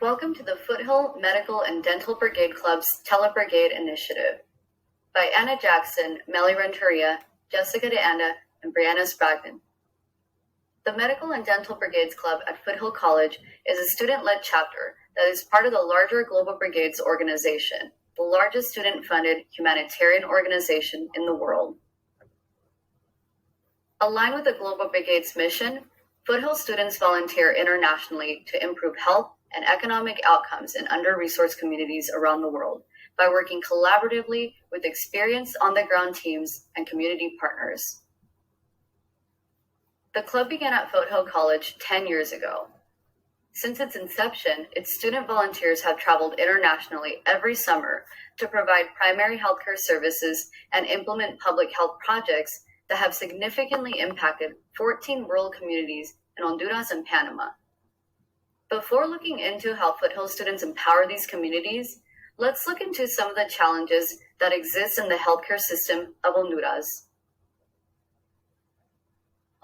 Welcome to the Foothill Medical and Dental Brigade Club's Telebrigade Initiative by Anna Jackson, Melly Renteria, Jessica De Anda, and Brianna Spraggan. The Medical and Dental Brigades Club at Foothill College is a student-led chapter that is part of the larger Global Brigades organization, the largest student-funded humanitarian organization in the world. Aligned with the Global Brigades mission, Foothill students volunteer internationally to improve health and economic outcomes in under-resourced communities around the world by working collaboratively with experienced on-the-ground teams and community partners. The club began at Foothill College 10 years ago. Since its inception, its student volunteers have traveled internationally every summer to provide primary healthcare services and implement public health projects that have significantly impacted 14 rural communities in Honduras and Panama. Before looking into how Foothill students empower these communities, let's look into some of the challenges that exist in the healthcare system of Honduras.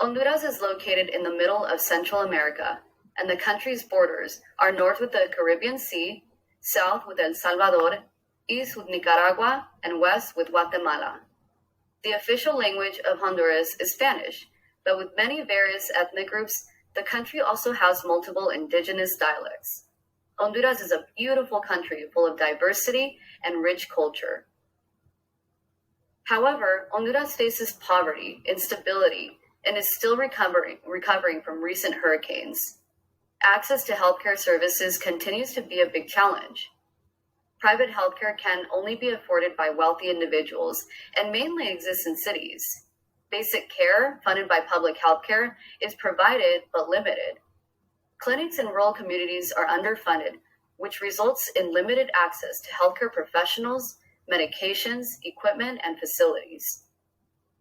Honduras is located in the middle of Central America, and the country's borders are north with the Caribbean Sea, south with El Salvador, east with Nicaragua, and west with Guatemala. The official language of Honduras is Spanish, but with many various ethnic groups, the country also has multiple indigenous dialects. Honduras is a beautiful country full of diversity and rich culture. However, Honduras faces poverty, instability, and is still recovering from recent hurricanes. Access to healthcare services continues to be a big challenge. Private healthcare can only be afforded by wealthy individuals and mainly exists in cities. Basic care, funded by public healthcare, is provided but limited. Clinics in rural communities are underfunded, which results in limited access to healthcare professionals, medications, equipment, and facilities.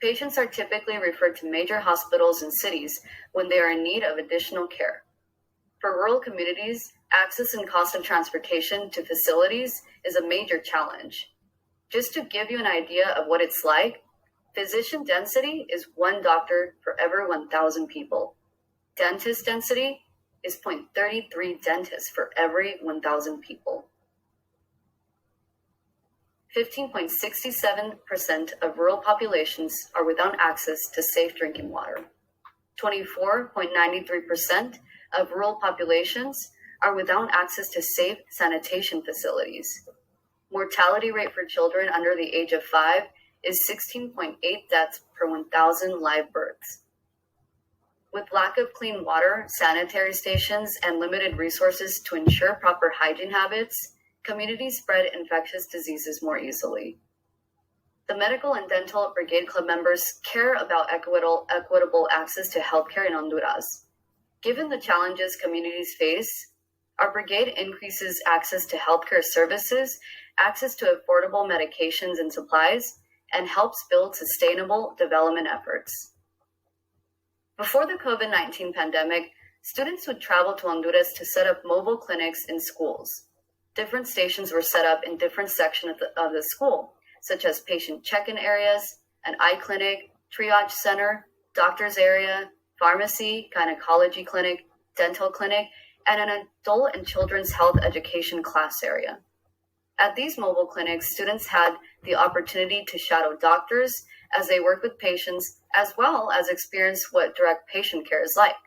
Patients are typically referred to major hospitals in cities when they are in need of additional care. For rural communities, access and cost of transportation to facilities is a major challenge. Just to give you an idea of what it's like, physician density is 1 doctor for every 1,000 people. Dentist density is 0.33 dentists for every 1,000 people. 15.67% of rural populations are without access to safe drinking water. 24.93% of rural populations are without access to safe sanitation facilities. Mortality rate for children under the age of 5 is 16.8 deaths per 1,000 live births. With lack of clean water, sanitary stations, and limited resources to ensure proper hygiene habits, communities spread infectious diseases more easily. The Medical and Dental Brigade Club members care about equitable access to healthcare in Honduras. Given the challenges communities face, our brigade increases access to healthcare services, access to affordable medications and supplies, and helps build sustainable development efforts. Before the COVID-19 pandemic, students would travel to Honduras to set up mobile clinics in schools. Different stations were set up in different sections of the school, such as patient check-in areas, an eye clinic, triage center, doctor's area, pharmacy, gynecology clinic, dental clinic, and an adult and children's health education class area. At these mobile clinics, students had the opportunity to shadow doctors as they work with patients, as well as experience what direct patient care is like.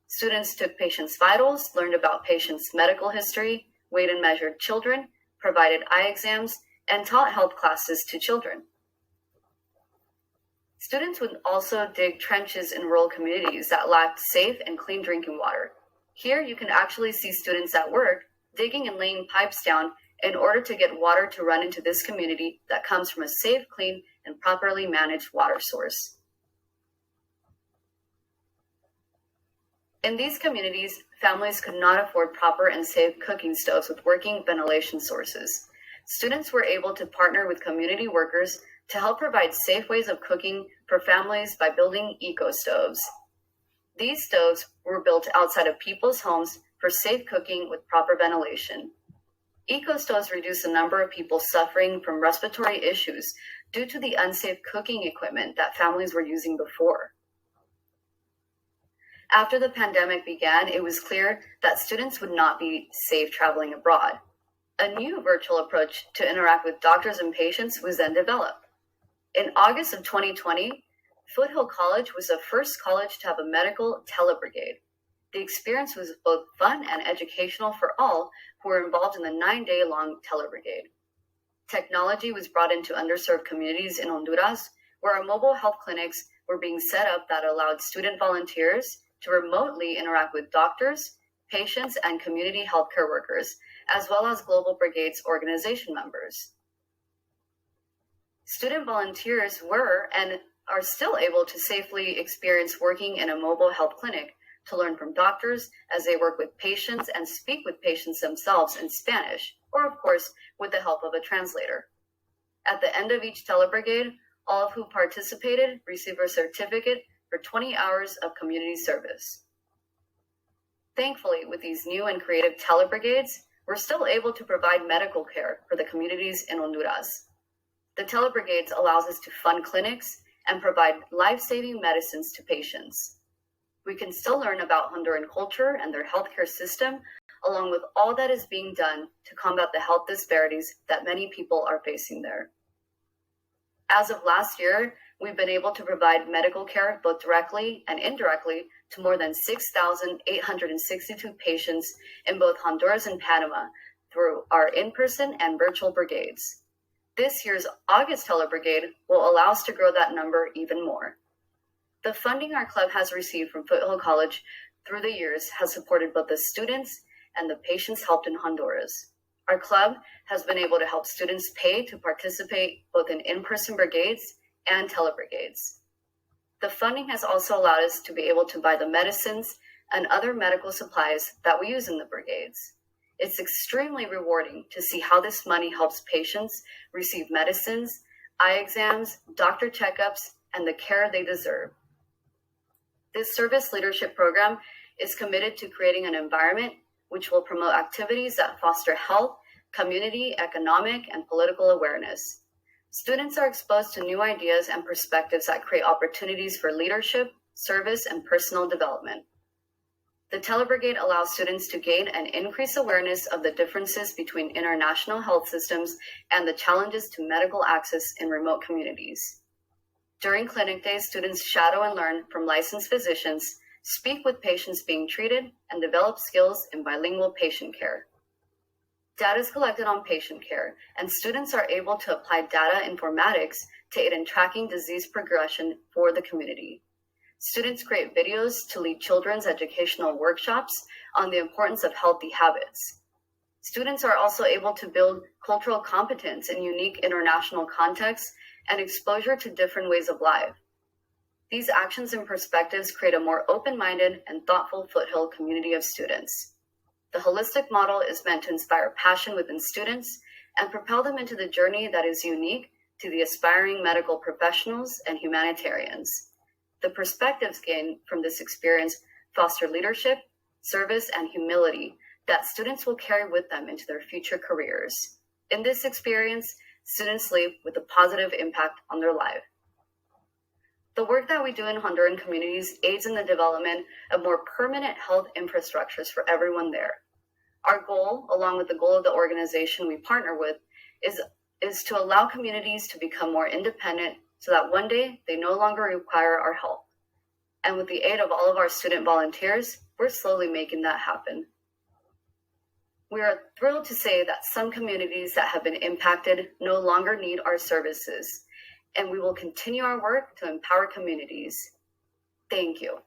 Students took patients' vitals, learned about patients' medical history, weighed and measured children, provided eye exams, and taught health classes to children. Students would also dig trenches in rural communities that lacked safe and clean drinking water. Here you can actually see students at work digging and laying pipes down in order to get water to run into this community that comes from a safe, clean, and properly managed water source. In these communities, families could not afford proper and safe cooking stoves with working ventilation sources. Students were able to partner with community workers to help provide safe ways of cooking for families by building eco-stoves. These stoves were built outside of people's homes for safe cooking with proper ventilation. Eco-stoves reduce the number of people suffering from respiratory issues due to the unsafe cooking equipment that families were using before. After the pandemic began, it was clear that students would not be safe traveling abroad. A new virtual approach to interact with doctors and patients was then developed. In August of 2020, Foothill College was the first college to have a medical telebrigade. The experience was both fun and educational for all who were involved in the 9-day-long telebrigade. Technology was brought into underserved communities in Honduras, where our mobile health clinics were being set up that allowed student volunteers to remotely interact with doctors, patients, and community healthcare workers, as well as Global Brigades organization members. Student volunteers were and are still able to safely experience working in a mobile health clinic, to learn from doctors as they work with patients and speak with patients themselves in Spanish, or of course, with the help of a translator. At the end of each telebrigade, all who participated received a certificate for 20 hours of community service. Thankfully, with these new and creative telebrigades, we're still able to provide medical care for the communities in Honduras. The telebrigades allows us to fund clinics and provide life-saving medicines to patients. We can still learn about Honduran culture and their healthcare system, along with all that is being done to combat the health disparities that many people are facing there. As of last year, we've been able to provide medical care both directly and indirectly to more than 6,862 patients in both Honduras and Panama through our in-person and virtual brigades. This year's August telebrigade will allow us to grow that number even more. The funding our club has received from Foothill College through the years has supported both the students and the patients helped in Honduras. Our club has been able to help students pay to participate both in in-person brigades and telebrigades. The funding has also allowed us to be able to buy the medicines and other medical supplies that we use in the brigades. It's extremely rewarding to see how this money helps patients receive medicines, eye exams, doctor checkups, and the care they deserve. This service leadership program is committed to creating an environment which will promote activities that foster health, community, economic, and political awareness. Students are exposed to new ideas and perspectives that create opportunities for leadership, service, and personal development. The telebrigade allows students to gain and increase awareness of the differences between international health systems and the challenges to medical access in remote communities. During clinic days, students shadow and learn from licensed physicians, speak with patients being treated, and develop skills in bilingual patient care. Data is collected on patient care, and students are able to apply data informatics to aid in tracking disease progression for the community. Students create videos to lead children's educational workshops on the importance of healthy habits. Students are also able to build cultural competence in unique international contexts and exposure to different ways of life. These actions and perspectives create a more open-minded and thoughtful Foothill community of students. The holistic model is meant to inspire passion within students and propel them into the journey that is unique to the aspiring medical professionals and humanitarians. The perspectives gained from this experience foster leadership, service, and humility that students will carry with them into their future careers. In this experience, students leave with a positive impact on their life. The work that we do in Honduran communities aids in the development of more permanent health infrastructures for everyone there. Our goal, along with the goal of the organization we partner with, is to allow communities to become more independent so that one day they no longer require our help. And with the aid of all of our student volunteers, we're slowly making that happen. We are thrilled to say that some communities that have been impacted no longer need our services, and we will continue our work to empower communities. Thank you.